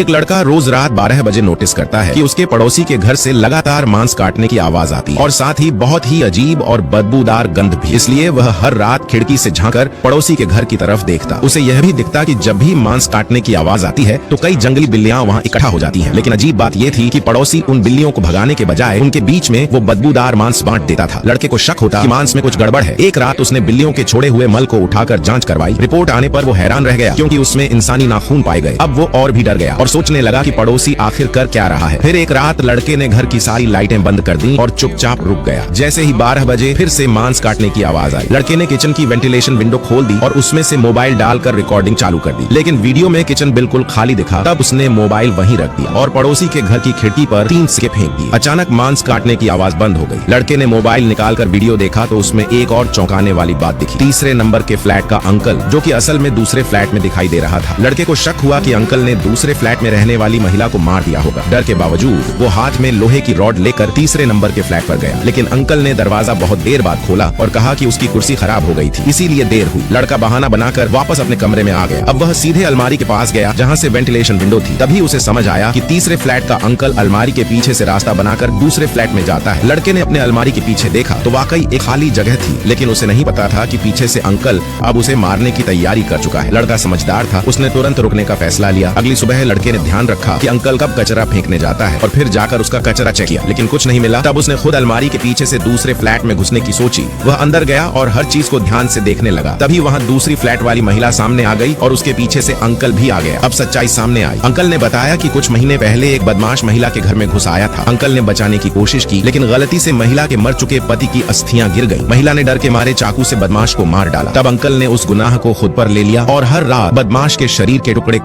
एक लड़का रोज रात 12 बजे नोटिस करता है कि उसके पड़ोसी के घर से लगातार मांस काटने की आवाज आती है और साथ ही बहुत ही अजीब और बदबूदार गंध भी। इसलिए वह हर रात खिड़की से झांककर पड़ोसी के घर की तरफ देखता। उसे यह भी दिखता कि जब भी मांस काटने की आवाज आती है तो कई जंगली बिल्लियां वहां इकट्ठा हो जाती हैं। लेकिन अजीब बात यह थी कि पड़ोसी उन बिल्लियों को भगाने के बजाय उनके बीच में वो बदबूदार मांस बांट देता था। लड़के को शक होता कि मांस में कुछ गड़बड़ है। एक रात उसने बिल्लियों के छोड़े हुए मल को उठाकर जांच करवाई। रिपोर्ट आने पर वो हैरान रह गया क्योंकि उसमें इंसानी नाखून पाए गए। अब वो और भी डर गया और सोचने लगा कि पड़ोसी आखिर कर क्या रहा है। फिर एक रात लड़के ने घर की सारी लाइटें बंद कर दी और चुपचाप रुक गया। जैसे ही 12 बजे फिर से मांस काटने की आवाज आई। लड़के ने किचन की वेंटिलेशन विंडो खोल दी और उसमें से मोबाइल डालकर रिकॉर्डिंग चालू कर दी। लेकिन वीडियो में किचन बिल्कुल खाली दिखा। तब उसने मोबाइल वहीं रख दिया और पड़ोसी के घर की खिड़की पर 3 सिक्के फेंक दिए। अचानक मांस काटने की आवाज बंद हो गई। लड़के ने मोबाइल निकालकर वीडियो देखा तो उसमें एक और चौंकाने वाली बात दिखी। तीसरे नंबर के फ्लैट का अंकल, जो कि असल में दूसरे फ्लैट में दिखाई दे रहा था। लड़के को शक हुआ कि अंकल ने दूसरे फ्लैट में रहने वाली महिला को मार दिया होगा। डर के बावजूद वो हाथ में लोहे की रॉड लेकर तीसरे नंबर के फ्लैट पर गया। लेकिन अंकल ने दरवाजा बहुत देर बाद खोला और कहा कि उसकी कुर्सी खराब हो गई थी, इसीलिए देर हुई। लड़का बहाना बनाकर वापस अपने कमरे में आ गया। अब वह सीधे अलमारी के पास गया जहां से वेंटिलेशन विंडो थी। तभी उसे समझ आया कि तीसरे फ्लैट का अंकल अलमारी के पीछे से रास्ता बनाकर दूसरे फ्लैट में जाता है। लड़के ने अपने अलमारी के पीछे देखा तो वाकई एक खाली जगह थी, लेकिन उसे नहीं पता था कि पीछे से अंकल अब उसे मारने की तैयारी कर चुका है। लड़का समझदार था, उसने तुरंत रुकने का फैसला लिया। अगली सुबह लड़के ने ध्यान रखा कि अंकल कब कचरा फेंकने जाता है और फिर जाकर उसका कचरा चेक किया, लेकिन कुछ नहीं मिला। तब उसने खुद अलमारी के पीछे से दूसरे फ्लैट में घुसने की सोची। वह अंदर गया और हर चीज को ध्यान से देखने लगा। तभी वहाँ दूसरी फ्लैट वाली महिला सामने आ गई और उसके पीछे से अंकल भी आ गया। अब सच्चाई सामने आई। अंकल ने बताया कि कुछ महीने पहले एक बदमाश महिला के घर में घुस आया था। अंकल ने बचाने की कोशिश की, लेकिन गलती से महिला के मर चुके पति की अस्थियां गिर गई। महिला ने डर के मारे चाकू से बदमाश को मार डाला। तब अंकल ने उस गुनाह को खुद पर ले लिया और हर रात बदमाश के शरीर के टुकड़े